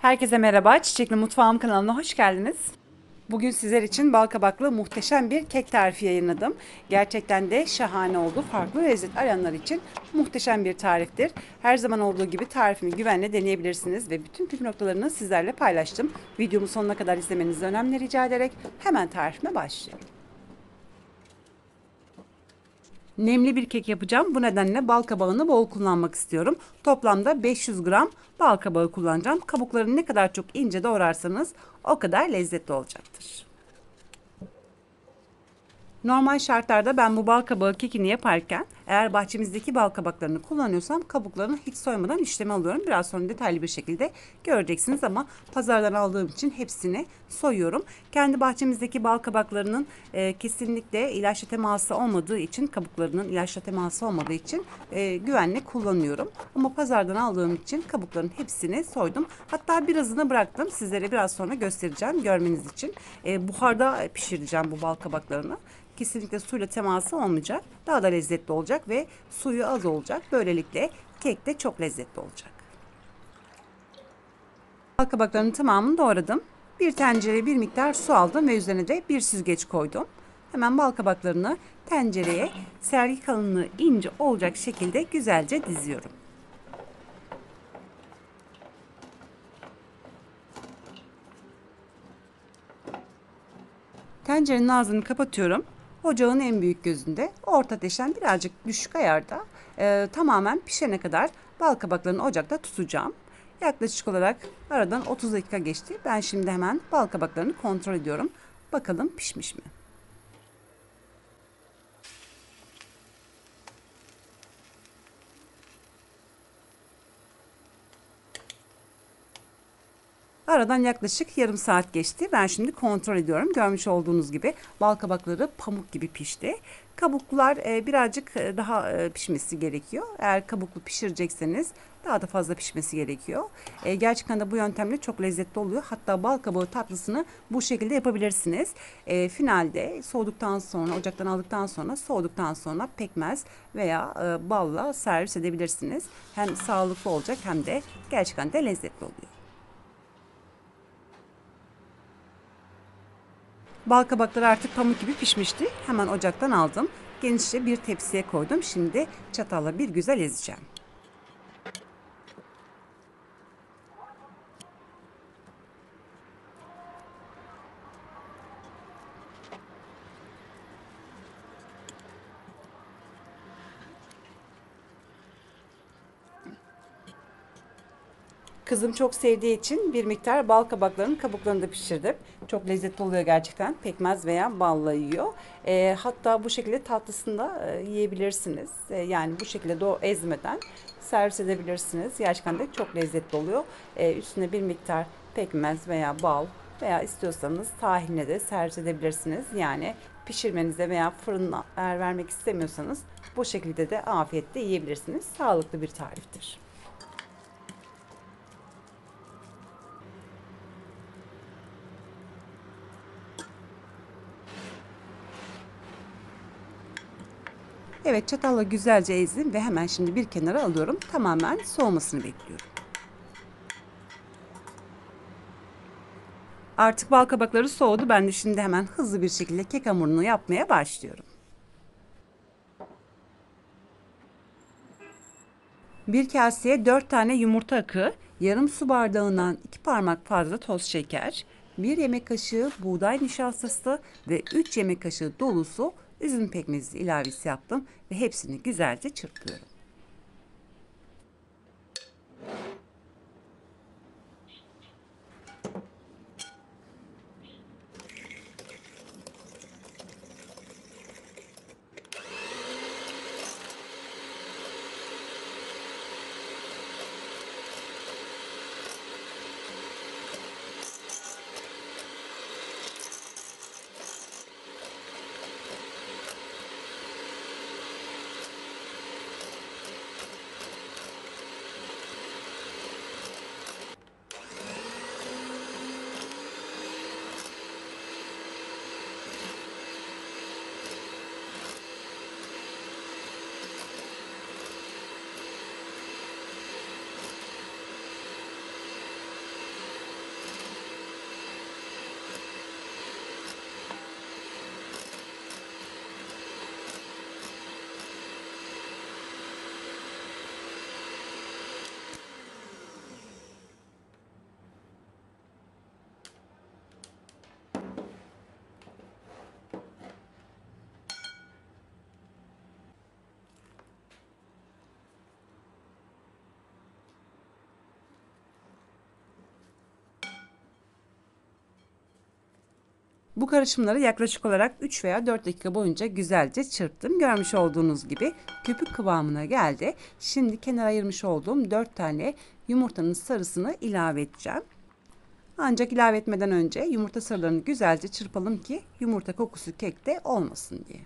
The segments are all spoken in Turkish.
Herkese merhaba, Çiçekli Mutfağım kanalına hoş geldiniz. Bugün sizler için bal kabaklı muhteşem bir kek tarifi yayınladım. Gerçekten de şahane oldu. Farklı lezzet arayanlar için muhteşem bir tariftir. Her zaman olduğu gibi tarifimi güvenle deneyebilirsiniz ve bütün püf noktalarını sizlerle paylaştım. Videomu sonuna kadar izlemenizi önemli rica ederek hemen tarifime başlıyorum. Nemli bir kek yapacağım. Bu nedenle bal kabağını bol kullanmak istiyorum. Toplamda 500 gram bal kabağı kullanacağım. Kabuklarını ne kadar çok ince doğrarsanız o kadar lezzetli olacaktır. Normal şartlarda ben bu bal kabağı kekini yaparken eğer bahçemizdeki bal kabaklarını kullanıyorsam kabuklarını hiç soymadan işleme alıyorum. Biraz sonra detaylı bir şekilde göreceksiniz ama pazardan aldığım için hepsini soyuyorum. Kendi bahçemizdeki bal kabaklarının kesinlikle ilaçla teması olmadığı için kabuklarının ilaçla teması olmadığı için güvenle kullanıyorum. Ama pazardan aldığım için kabukların hepsini soydum. Hatta birazını bıraktım. Sizlere biraz sonra göstereceğim görmeniz için. Buharda pişireceğim bu bal kabaklarını. Kesinlikle suyla teması olmayacak. Daha da lezzetli olacak ve suyu az olacak. Böylelikle kek de çok lezzetli olacak. Bal kabaklarının tamamını doğradım. Bir tencereye bir miktar su aldım ve üzerine de bir süzgeç koydum. Hemen bal kabaklarını tencereye sergi kalınlığı ince olacak şekilde güzelce diziyorum. Tencerenin ağzını kapatıyorum. Ocağın en büyük gözünde orta ateşten birazcık düşük ayarda tamamen pişene kadar bal kabaklarını ocakta tutacağım. Yaklaşık olarak aradan 30 dakika geçti. Ben şimdi hemen bal kabaklarını kontrol ediyorum. Bakalım pişmiş mi? Aradan yaklaşık yarım saat geçti. Ben şimdi kontrol ediyorum. Görmüş olduğunuz gibi bal kabakları pamuk gibi pişti. Kabuklar birazcık daha pişmesi gerekiyor. Eğer kabuklu pişirecekseniz daha da fazla pişmesi gerekiyor. Gerçekten de bu yöntemle çok lezzetli oluyor. Hatta bal kabağı tatlısını bu şekilde yapabilirsiniz. Finalde soğuduktan sonra, ocaktan aldıktan sonra, soğuduktan sonra pekmez veya balla servis edebilirsiniz. Hem sağlıklı olacak hem de gerçekten de lezzetli oluyor. Bal kabakları artık pamuk gibi pişmişti. Hemen ocaktan aldım. Genişçe bir tepsiye koydum. Şimdi çatalla bir güzel ezeceğim. Kızım çok sevdiği için bir miktar bal kabaklarının kabuklarını da pişirdim. Çok lezzetli oluyor gerçekten. Pekmez veya balla yiyor. Hatta bu şekilde tatlısını da yiyebilirsiniz. Yani bu şekilde de ezmeden servis edebilirsiniz. Gerçekten de çok lezzetli oluyor. Üstüne bir miktar pekmez veya bal veya istiyorsanız tahinle de servis edebilirsiniz. Yani pişirmenize veya fırına eğer vermek istemiyorsanız bu şekilde de afiyetle yiyebilirsiniz. Sağlıklı bir tariftir. Evet, çatalla güzelce ezdim ve hemen şimdi bir kenara alıyorum. Tamamen soğumasını bekliyorum. Artık bal kabakları soğudu. Ben de şimdi hemen hızlı bir şekilde kek hamurunu yapmaya başlıyorum. Bir kaseye 4 tane yumurta akı, yarım su bardağından 2 parmak fazla toz şeker, 1 yemek kaşığı buğday nişastası ve 3 yemek kaşığı dolusu üzüm pekmezi ilavesi yaptım ve hepsini güzelce çırpıyorum. Bu karışımları yaklaşık olarak 3 veya 4 dakika boyunca güzelce çırptım. Görmüş olduğunuz gibi köpük kıvamına geldi. Şimdi kenara ayırmış olduğum 4 tane yumurtanın sarısını ilave edeceğim. Ancak ilave etmeden önce yumurta sarılarını güzelce çırpalım ki yumurta kokusu kekte olmasın diye.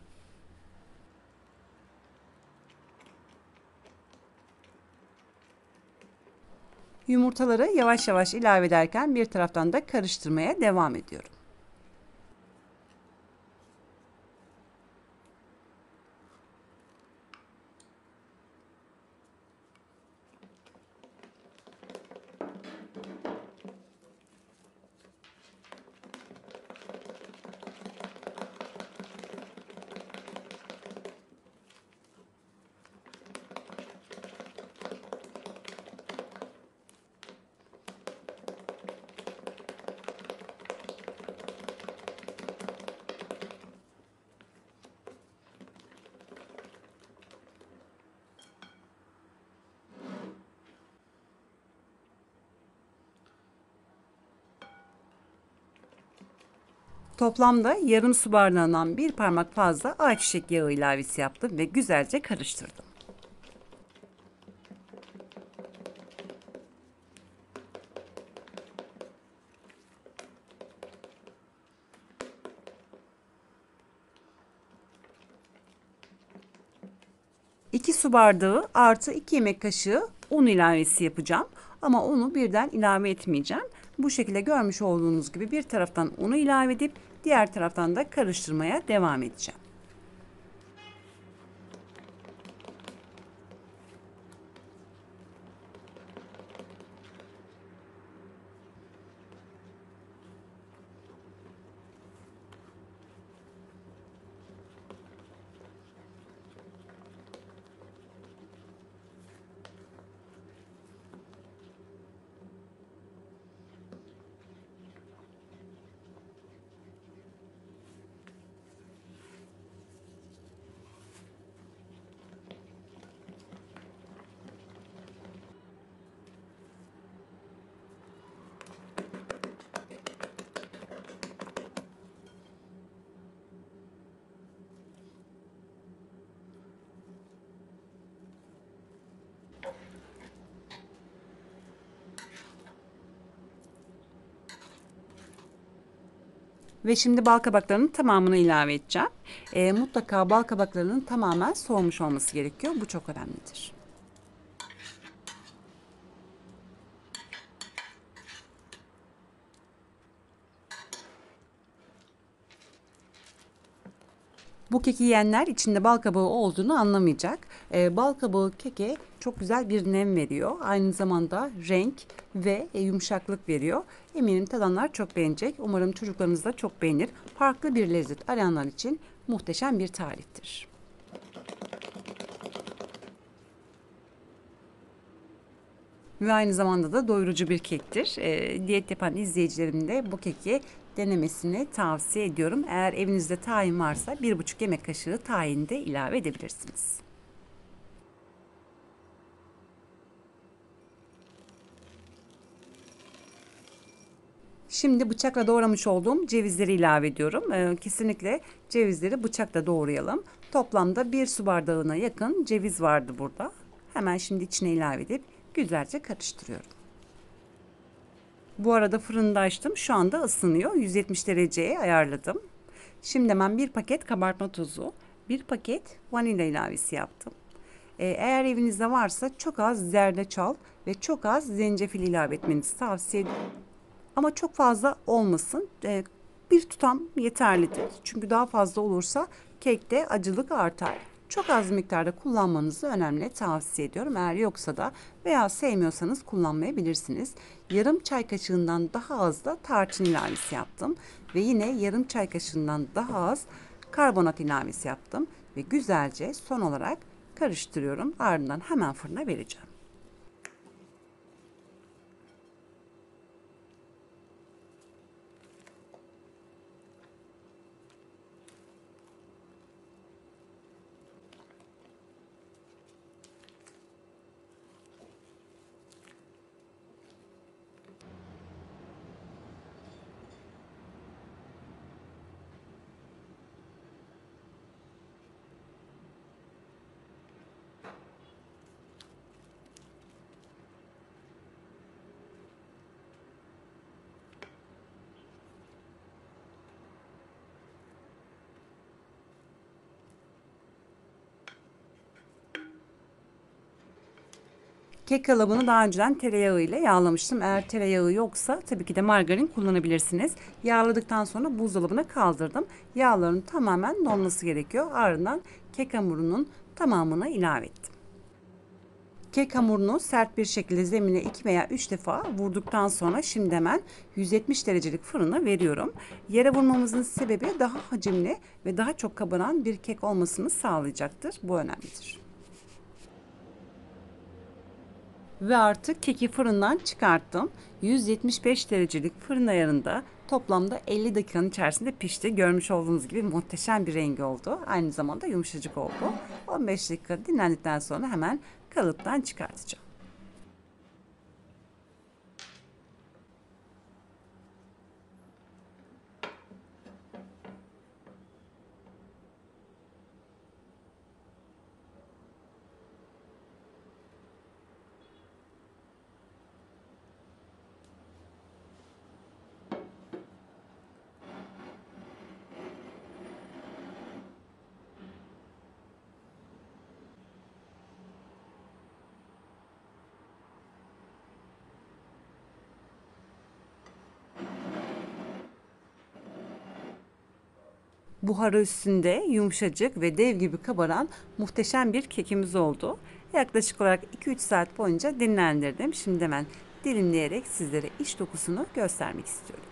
Yumurtaları yavaş yavaş ilave ederken bir taraftan da karıştırmaya devam ediyorum. Toplamda yarım su bardağından bir parmak fazla ayçiçek yağı ilavesi yaptım ve güzelce karıştırdım. İki su bardağı artı 2 yemek kaşığı un ilavesi yapacağım. Ama unu birden ilave etmeyeceğim. Bu şekilde görmüş olduğunuz gibi bir taraftan unu ilave edip diğer taraftan da karıştırmaya devam edeceğim. Ve şimdi bal kabaklarının tamamını ilave edeceğim. Mutlaka bal kabaklarının tamamen soğumuş olması gerekiyor. Bu çok önemlidir. Bu keki yiyenler içinde bal kabağı olduğunu anlamayacak. Bal kabağı keke çok güzel bir nem veriyor. Aynı zamanda renk ve yumuşaklık veriyor. Eminim tadanlar çok beğenecek. Umarım çocuklarınız da çok beğenir. Farklı bir lezzet arayanlar için muhteşem bir tariftir. Ve aynı zamanda da doyurucu bir kektir. Diyet yapan izleyicilerim de bu keki denemesini tavsiye ediyorum. Eğer evinizde tahin varsa 1,5 yemek kaşığı tahin de ilave edebilirsiniz. Şimdi bıçakla doğramış olduğum cevizleri ilave ediyorum. Kesinlikle cevizleri bıçakla doğrayalım. Toplamda 1 su bardağına yakın ceviz vardı burada. Hemen şimdi içine ilave edip güzelce karıştırıyorum. Bu arada fırında açtım. Şu anda ısınıyor. 170 dereceye ayarladım. Şimdi hemen bir paket kabartma tozu, bir paket vanilya ilavesi yaptım. Eğer evinizde varsa çok az zerdeçal ve çok az zencefil ilave etmenizi tavsiye ederim. Ama çok fazla olmasın. Bir tutam yeterlidir. Çünkü daha fazla olursa kekte acılık artar. Çok az miktarda kullanmanızı önemli tavsiye ediyorum. Eğer yoksa da veya sevmiyorsanız kullanmayabilirsiniz. Yarım çay kaşığından daha az da tarçın ilavesi yaptım. Ve yine yarım çay kaşığından daha az karbonat ilavesi yaptım. Ve güzelce son olarak karıştırıyorum. Ardından hemen fırına vereceğim. Kek kalıbını daha önceden tereyağı ile yağlamıştım. Eğer tereyağı yoksa tabii ki de margarin kullanabilirsiniz. Yağladıktan sonra buzdolabına kaldırdım. Yağların tamamen donması gerekiyor. Ardından kek hamurunun tamamını ilave ettim. Kek hamurunu sert bir şekilde zemine 2 veya 3 defa vurduktan sonra şimdi hemen 170 derecelik fırına veriyorum. Yere vurmamızın sebebi daha hacimli ve daha çok kabaran bir kek olmasını sağlayacaktır. Bu önemlidir. Ve artık keki fırından çıkarttım. 175 derecelik fırın ayarında toplamda 50 dakikanın içerisinde pişti. Görmüş olduğunuz gibi muhteşem bir rengi oldu. Aynı zamanda yumuşacık oldu. 15 dakika dinlendikten sonra hemen kalıptan çıkartacağım. Buharı üstünde yumuşacık ve dev gibi kabaran muhteşem bir kekimiz oldu. Yaklaşık olarak 2-3 saat boyunca dinlendirdim. Şimdi hemen dilimleyerek sizlere iç dokusunu göstermek istiyorum.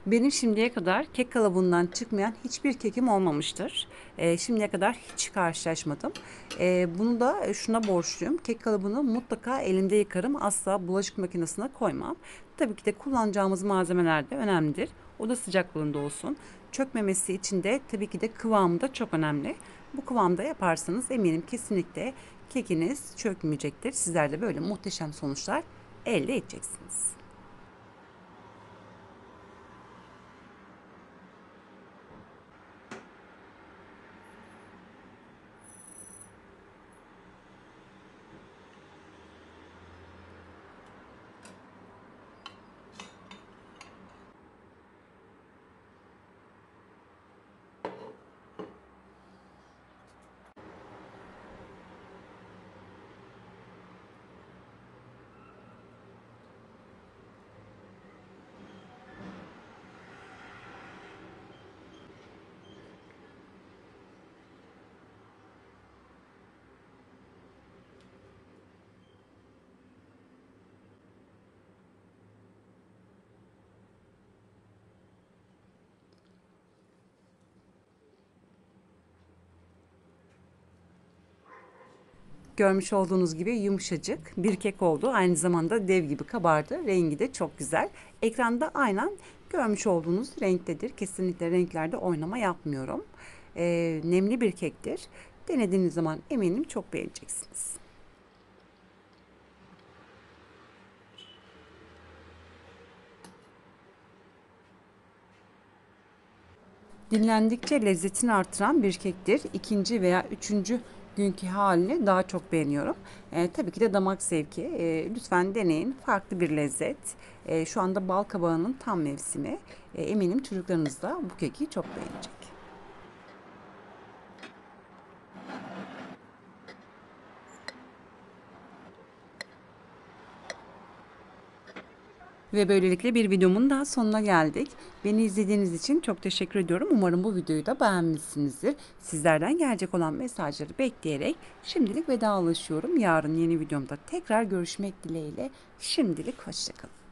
Benim şimdiye kadar kek kalıbından çıkmayan hiçbir kekim olmamıştır. Şimdiye kadar hiç karşılaşmadım. Bunu da şuna borçluyum. Kek kalıbını mutlaka elimde yıkarım. Asla bulaşık makinesine koymam. Tabii ki de kullanacağımız malzemeler de önemlidir. Oda sıcaklığında olsun. Çökmemesi için de tabii ki de kıvamı da çok önemli. Bu kıvamda yaparsanız eminim kesinlikle kekiniz çökmeyecektir. Sizler de böyle muhteşem sonuçlar elde edeceksiniz. Görmüş olduğunuz gibi yumuşacık bir kek oldu. Aynı zamanda dev gibi kabardı. Rengi de çok güzel. Ekranda aynen görmüş olduğunuz renktedir. Kesinlikle renklerde oynama yapmıyorum. Nemli bir kektir. Denediğiniz zaman eminim çok beğeneceksiniz. Dinlendikçe lezzetini artıran bir kektir. İkinci veya üçüncü günkü halini daha çok beğeniyorum. Tabii ki de damak zevki. Lütfen deneyin. Farklı bir lezzet. Şu anda bal kabağının tam mevsimi. Eminim çocuklarınız da bu keki çok beğenecek. Ve böylelikle bir videomun daha sonuna geldik. Beni izlediğiniz için çok teşekkür ediyorum. Umarım bu videoyu da beğenmişsinizdir. Sizlerden gelecek olan mesajları bekleyerek şimdilik vedalaşıyorum. Yarın yeni videomda tekrar görüşmek dileğiyle. Şimdilik hoşça kalın.